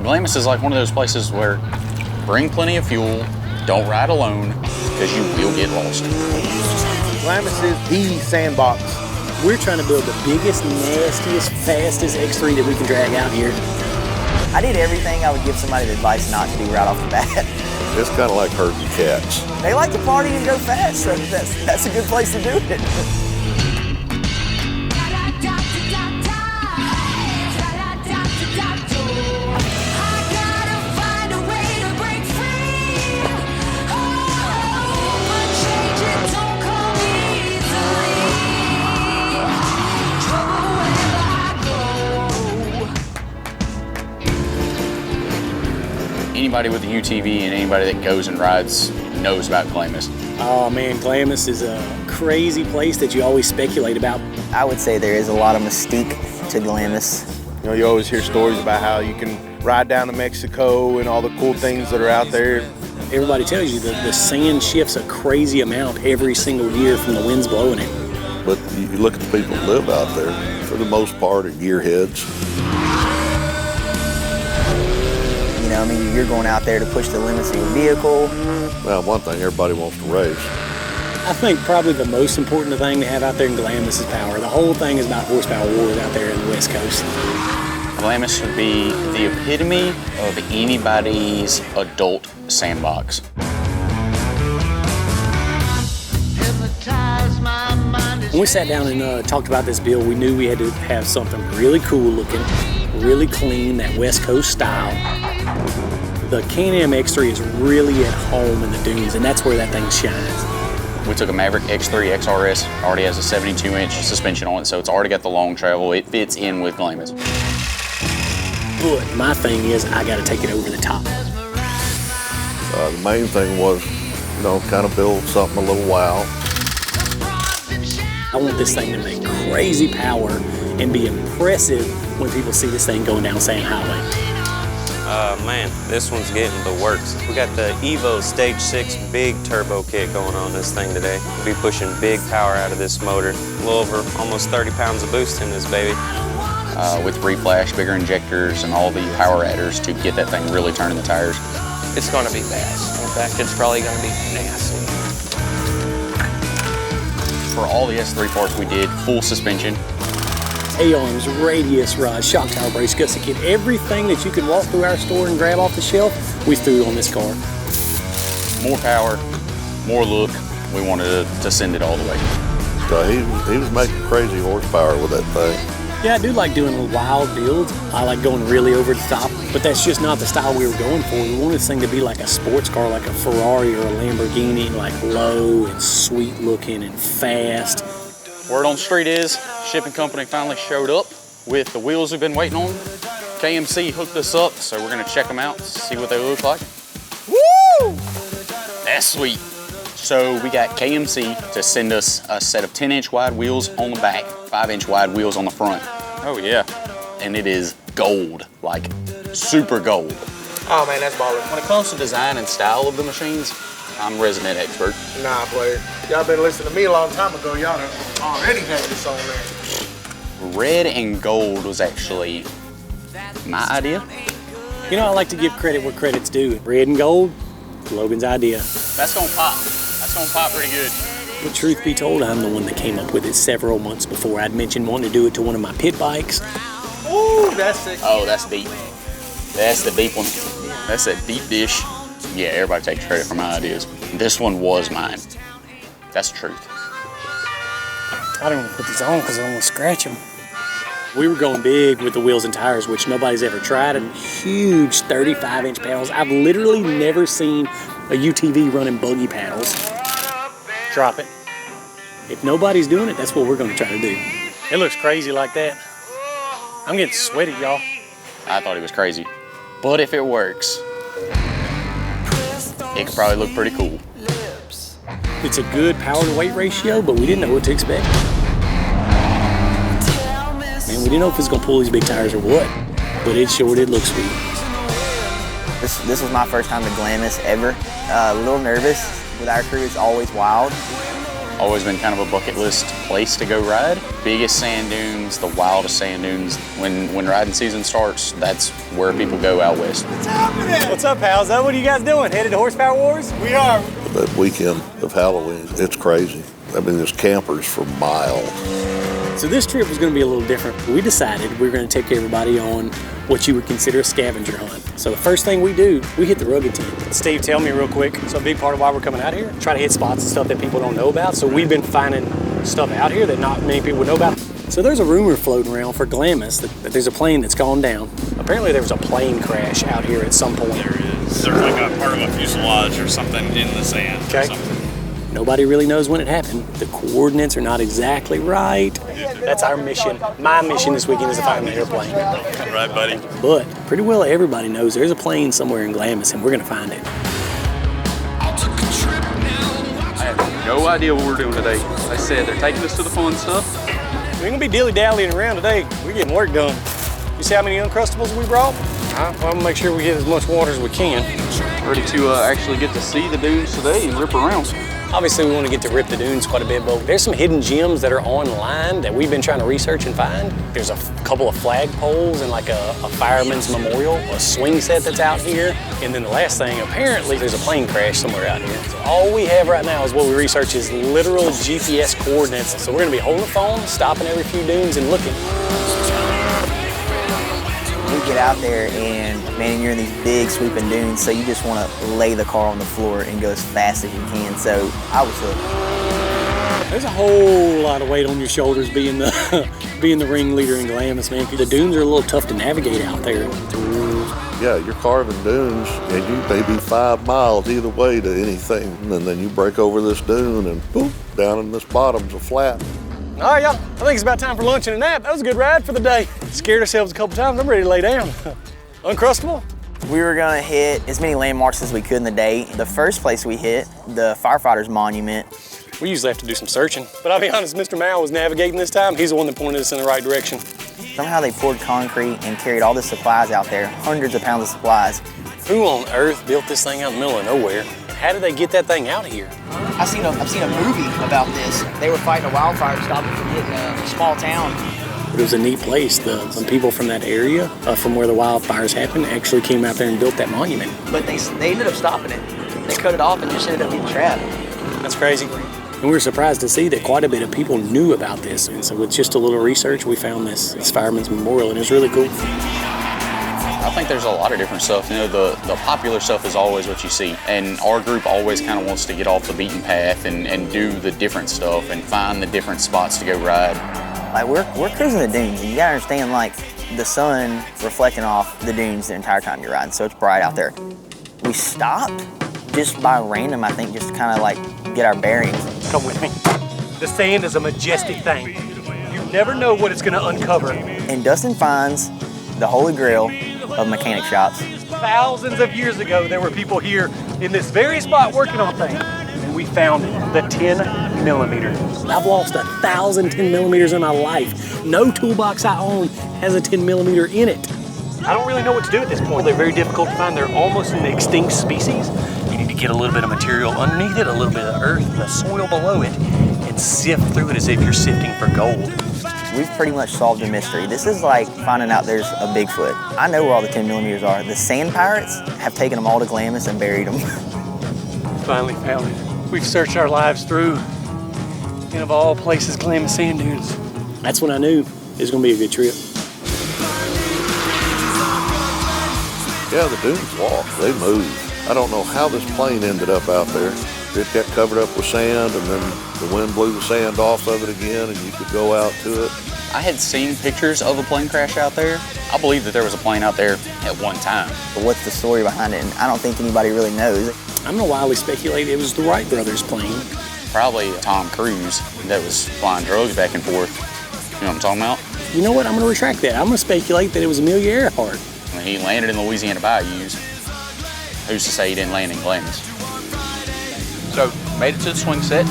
Glamis is like one of those places where bring plenty of fuel, don't ride alone, because you will get lost. Glamis is the sandbox. We're trying to build the biggest, nastiest, fastest X3 that we can drag out here. I did everything I would give somebody the advice not to do right off the bat. It's kind of like herding cats. They like to party and go fast, so that's a good place to do it. Anybody with a UTV and anybody that goes and rides knows about Glamis. Oh man, Glamis is a crazy place that you always speculate about. I would say there is a lot of mystique to Glamis. You know, you always hear stories about how you can ride down to Mexico and all the cool things that are out there. Everybody tells you that the sand shifts a crazy amount every single year from the winds blowing it. But you look at the people that live out there, for the most part, are gearheads. You know, I mean, you're going out there to push the limits of your vehicle. Well, one thing, everybody wants to race. I think probably the most important thing to have out there in Glamis is power. The whole thing is about horsepower wars out there in the West Coast. Glamis would be the epitome of anybody's adult sandbox. When we sat down and talked about this build, we knew we had to have something really cool looking, really clean, that West Coast style. The Can-Am X3 is really at home in the dunes, and that's where that thing shines. We took a Maverick X3 XRS, already has a 72-inch suspension on it, so it's already got the long travel. It fits in with Glamis. But my thing is, I got to take it over the top. The main thing was, you know, kind of build something a little wild. I want this thing to make crazy power and be impressive when people see this thing going down Sand Highway. Man, this one's getting the works. We got the Evo Stage 6 big turbo kit going on this thing today. We'll be pushing big power out of this motor. A little over almost 30 pounds of boost in this baby. With reflash, bigger injectors, and all the power adders to get that thing really turning the tires. It's going to be fast. In fact, it's probably going to be nasty. For all the S3 parts, we did full suspension. A-arms, radius rod, shock tower brace, gusset kit, everything that you can walk through our store and grab off the shelf, we threw on this car. More power, more look. We wanted to send it all the way. So he was making crazy horsepower with that thing. Yeah, I do like doing wild builds. I like going really over the top, but that's just not the style we were going for. We wanted this thing to be like a sports car, like a Ferrari or a Lamborghini, like low and sweet looking and fast. Word on the street is, shipping company finally showed up with the wheels we've been waiting on. KMC hooked us up, so we're gonna check them out, see what they look like. Woo! That's sweet. So we got KMC to send us a set of 10-inch wide wheels on the back, 5-inch wide wheels on the front. Oh yeah. And it is gold, like super gold. Oh man, that's baller. When it comes to design and style of the machines, I'm resident expert. Nah, player. Y'all been listening to me a long time ago. Y'all already had this on there. Red and gold was actually my idea. You know, I like to give credit where credit's due. Red and gold, Logan's idea. That's gonna pop. That's gonna pop pretty good. But truth be told, I'm the one that came up with it several months before. I'd mentioned wanting to do it to one of my pit bikes. Ooh, that's sick. Oh, that's deep. That's the deep one. That's that deep dish. Yeah, everybody takes credit for my ideas. This one was mine. That's the truth. I don't want to put these on because I don't want to scratch them. We were going big with the wheels and tires, which nobody's ever tried, and huge 35-inch pedals. I've literally never seen a UTV running buggy paddles. Drop it. If nobody's doing it, that's what we're going to try to do. It looks crazy like that. I'm getting sweaty, y'all. I thought he was crazy. But if it works, it could probably look pretty cool. It's a good power to weight ratio, but we didn't know what to expect. Man, we didn't know if it's gonna pull these big tires or what, but it sure did look sweet. This was my first time to Glamis ever. A little nervous. With our crew, it's always wild. Always been kind of a bucket list place to go ride. Biggest sand dunes, the wildest sand dunes. When riding season starts, that's where people go out west. What's happening? What's up, pals? What are you guys doing? Headed to Horsepower Wars? We are. That weekend of Halloween, it's crazy. I mean, there's campers for miles. So this trip was going to be a little different. We decided we were going to take everybody on what you would consider a scavenger hunt. So the first thing we do, we hit the rugged tent. Steve, tell me real quick. So a big part of why we're coming out here, try to hit spots and stuff that people don't know about. So we've been finding stuff out here that not many people know about. So there's a rumor floating around for Glamis that there's a plane that's gone down. Apparently there was a plane crash out here at some point. There is. There's like a part of a fuselage or something in the sand or something. Nobody really knows when it happened. The coordinates are not exactly right. That's our mission. My mission this weekend is to find the airplane. Right, buddy. But pretty well everybody knows there's a plane somewhere in Glamis and we're gonna find it. I have no idea what we're doing today. They said they're taking us to the fun stuff. We're gonna be dilly-dallying around today. We're getting work done. You see how many Uncrustables we brought? I'm gonna make sure we get as much water as we can. Ready to actually get to see the dunes today and rip around. Obviously, we want to get to rip the dunes quite a bit, but there's some hidden gems that are online that we've been trying to research and find. There's a couple of flagpoles and like a fireman's memorial, a swing set that's out here. And then the last thing, apparently there's a plane crash somewhere out here. So all we have right now is what we research is literal GPS coordinates. So we're gonna be holding the phone, stopping every few dunes and looking. We get out there and, man, you're in these big sweeping dunes, so you just want to lay the car on the floor and go as fast as you can. So I was hooked. There's a whole lot of weight on your shoulders being the ringleader in Glamis, man. The dunes are a little tough to navigate out there. Yeah, you're carving dunes, and you may be 5 miles either way to anything, and then you break over this dune, and boop, down in this bottom's a flat. All right, y'all, I think it's about time for lunch and a nap. That was a good ride for the day. Scared ourselves a couple times. I'm ready to lay down. Uncrustable? We were gonna hit as many landmarks as we could in the day. The first place we hit, the firefighters monument. We usually have to do some searching, but I'll be honest, Mr. Mao was navigating this time. He's the one that pointed us in the right direction. Somehow they poured concrete and carried all the supplies out there, hundreds of pounds of supplies. Who on earth built this thing out in the middle of nowhere? How did they get that thing out here? I've seen a movie about this. They were fighting a wildfire to stop it from hitting a small town. But it was a neat place. Some people from that area, from where the wildfires happened, actually came out there and built that monument. But they ended up stopping it. They cut it off and just ended up getting trapped. That's crazy. And we were surprised to see that quite a bit of people knew about this. And so with just a little research, we found this fireman's memorial, and it was really cool. I think there's a lot of different stuff. You know, the popular stuff is always what you see. And our group always kind of wants to get off the beaten path and do the different stuff and find the different spots to go ride. Like we're cruising the dunes, and you gotta understand, like, the sun reflecting off the dunes the entire time you're riding, so it's bright out there. We stopped just by random, I think, just to kind of like get our bearings. Come with me. The sand is a majestic thing. You never know what it's gonna uncover. And Dustin finds the holy grail of mechanic shops. Thousands of years ago, there were people here in this very spot working on things. And we found the 10mm. I've lost 1,000 10mm in my life. No toolbox I own has a 10mm in it. I don't really know what to do at this point. They're very difficult to find. They're almost an extinct species. You need to get a little bit of material underneath it, a little bit of earth, and the soil below it, and sift through it as if you're sifting for gold. We've pretty much solved a mystery. This is like finding out there's a Bigfoot. I know where all the 10mm are. The sand pirates have taken them all to Glamis and buried them. Finally found it. We've searched our lives through, and of all places, Glamis sand dunes. That's when I knew it was gonna be a good trip. Yeah, the dunes walk, they move. I don't know how this plane ended up out there. It got covered up with sand, and then the wind blew the sand off of it again, and you could go out to it. I had seen pictures of a plane crash out there. I believe that there was a plane out there at one time. But what's the story behind it? And I don't think anybody really knows. I'm gonna wildly speculate it was the Wright brothers plane. Probably Tom Cruise that was flying drugs back and forth. You know what I'm talking about? You know what? I'm gonna retract that. I'm gonna speculate that it was Amelia Earhart. When he landed in Louisiana bayous, who's to say he didn't land in Glamis? So, made it to the swing set.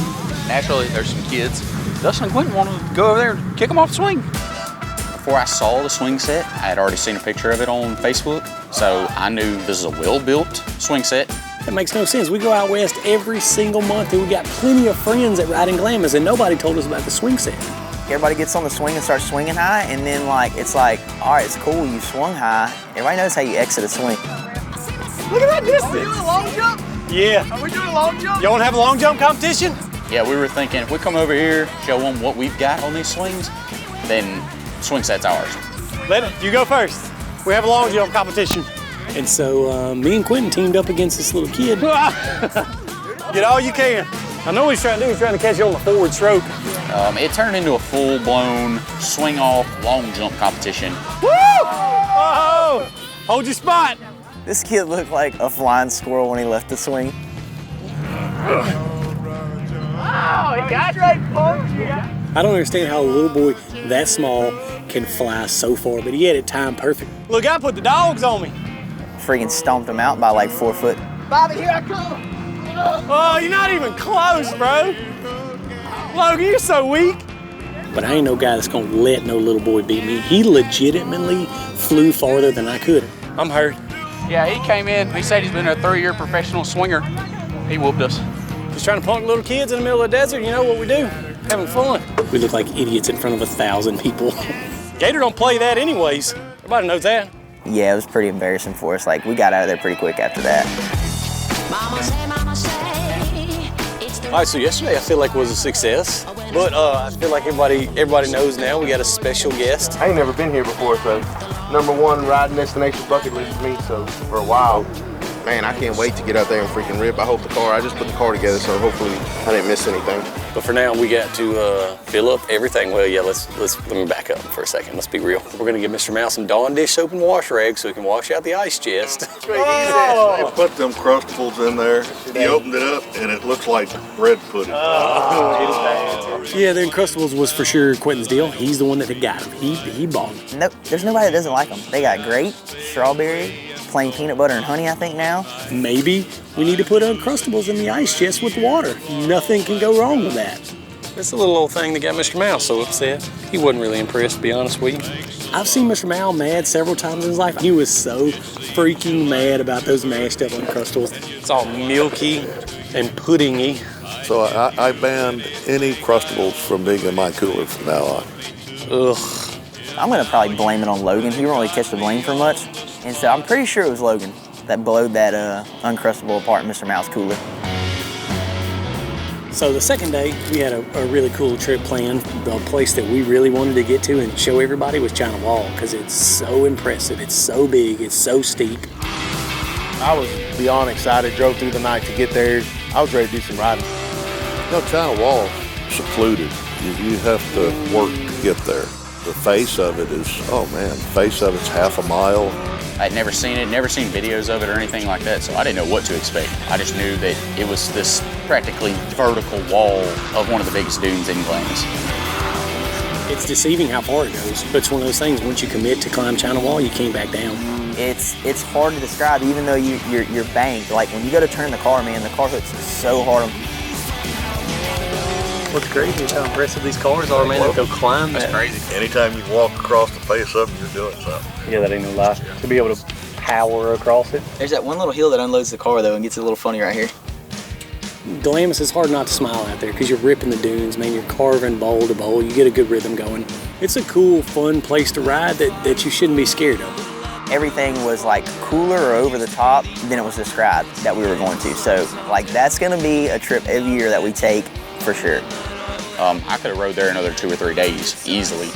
Naturally, there's some kids. Dustin and Quentin wanted to go over there and kick them off the swing. Before I saw the swing set, I had already seen a picture of it on Facebook. So I knew this is a well-built swing set. That makes no sense. We go out west every single month, and we got plenty of friends that ride in Glamis, and nobody told us about the swing set. Everybody gets on the swing and starts swinging high, and then it's like, all right, it's cool, you swung high. Everybody knows how you exit a swing. Look at that distance. Are we doing a long jump? Yeah. Are we doing a long jump? You want to have a long jump competition? Yeah, we were thinking if we come over here, show them what we've got on these swings, then swing set's ours. You go first. We have a long jump competition. And so me and Quentin teamed up against this little kid. Get all you can. I know what he's trying to do. He's trying to catch you on the forward stroke. It turned into a full-blown swing-off long jump competition. Woo! Oh! Hold your spot. This kid looked like a flying squirrel when he left the swing. Oh, he got straight punchy. I don't understand how a little boy that small can fly so far, but he had it timed perfect. Look, I put the dogs on me. Freaking stomped him out by like 4 foot. Bobby, here I come. Oh, you're not even close, bro. Logan, you're so weak. But I ain't no guy that's gonna let no little boy beat me. He legitimately flew farther than I could. I'm hurt. Yeah, he came in. He said he's been a 3-year professional swinger. He whooped us. Just trying to punk little kids in the middle of the desert. You know what we do? Having fun. We look like idiots in front of 1,000 people. Gator don't play that anyways. Everybody knows that. Yeah, it was pretty embarrassing for us. Like, we got out of there pretty quick after that. All right, so yesterday I feel like was a success, but I feel like everybody knows now we got a special guest. I ain't never been here before, so #1 riding destination bucket list for me, so for a while. Man, I can't wait to get out there and freaking rip. I just put the car together, so hopefully I didn't miss anything. But for now, we got to fill up everything. Well, yeah, let me back up for a second. Let's be real. We're gonna give Mr. Mouse some Dawn dish soap and wash rags so he can wash out the ice chest. They put them Crustables in there. He opened it up, and it looks like bread pudding. Yeah, the Uncrustables was for sure Quentin's deal. He's the one that had got them. He bought them. Nope, there's nobody that doesn't like them. They got grape, strawberry, plain peanut butter and honey, I think now. Maybe we need to put Uncrustables in the ice chest with water. Nothing can go wrong with that. It's a little old thing that got Mr. Mouse so upset. He wasn't really impressed, to be honest with you. I've seen Mr. Mouse mad several times in his life. He was so freaking mad about those mashed up Uncrustables. It's all milky and puddingy. So I banned any Crustables from being in my cooler from now on. Ugh. I'm gonna probably blame it on Logan. He didn't really catch the blame for much. And so I'm pretty sure it was Logan that blowed that Uncrustable apart in Mr. Mouse cooler. So the second day, we had a really cool trip planned. The place that we really wanted to get to and show everybody was China Wall because it's so impressive. It's so big. It's so steep. I was beyond excited, drove through the night to get there. I was ready to do some riding. No, China Wall, secluded. You have to work to get there. The face of it is, oh man, the face of it's half a mile. I'd never seen it, never seen videos of it or anything like that, so I didn't know what to expect. I just knew that it was this practically vertical wall of one of the biggest dunes in Glamis. It's deceiving how far it goes, but it's one of those things, once you commit to climb China Wall, you can't back down. It's hard to describe, even though you're banked. Like when you go to turn the car, man, the car hooks so hard. What's crazy is how impressive these cars are, man, that they'll climb that. That's crazy. Anytime you walk across the face of them, you're doing something. Yeah, that ain't no lie. To be able to power across it. There's that one little hill that unloads the car though and gets it a little funny right here. Glamis is hard not to smile out there because you're ripping the dunes, man. You're carving bowl to bowl. You get a good rhythm going. It's a cool, fun place to ride that you shouldn't be scared of. Everything was like cooler or over the top than it was described that we were going to. So like that's gonna be a trip every year that we take for sure. I could have rode there another 2 or 3 days easily.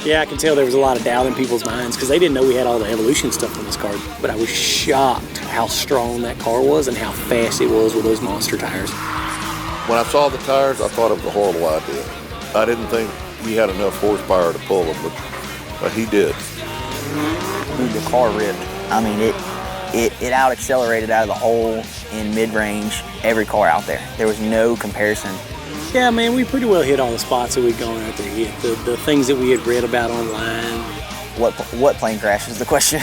Yeah, I can tell there was a lot of doubt in people's minds because they didn't know we had all the Evolution stuff on this car. But I was shocked how strong that car was and how fast it was with those monster tires. When I saw the tires, I thought it was a horrible idea. I didn't think he had enough horsepower to pull them, but he did. Dude, the car ripped. I mean, it out accelerated out of the hole in mid-range every car out there. There was no comparison. Yeah, man, we pretty well hit all the spots that we'd gone out there hit. The things that we had read about online. What plane crash is the question?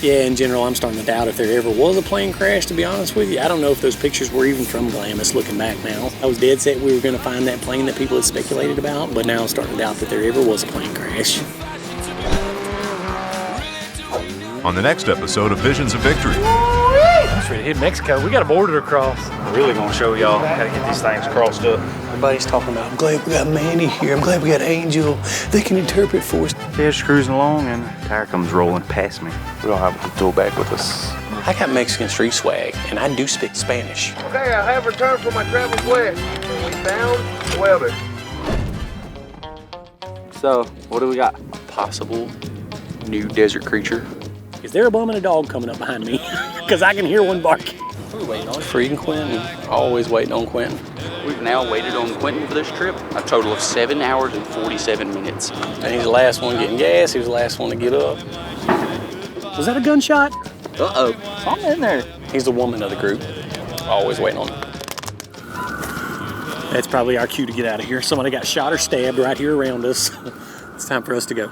Yeah, in general, I'm starting to doubt if there ever was a plane crash, to be honest with you. I don't know if those pictures were even from Glamis looking back now. I was dead set we were going to find that plane that people had speculated about, but now I'm starting to doubt that there ever was a plane crash. On the next episode of Visions of Victory. almost ready to hit Mexico. We got a border to cross. We're really gonna show y'all how to get these things crossed up. Everybody's talking about, I'm glad we got Manny here. I'm glad we got Angel. They can interpret for us. Yeah, just cruising along and the tire comes rolling past me. We don't have the tool back with us. I got Mexican street swag, and I do speak Spanish. Okay, I have returned from my travels west. We found the welder. So, what do we got? Possible new desert creature. Is there a bum and a dog coming up behind me? Because I can hear one barking. We're waiting on Freaking Quentin. Always waiting on Quentin. We've now waited on Quentin for this trip a total of 7 hours and 47 minutes. And he's the last one getting gas. He was the last one to get up. Was that a gunshot? Uh-oh. Something in there. He's the woman of the group. Always waiting on him. That's probably our cue to get out of here. Somebody got shot or stabbed right here around us. It's time for us to go.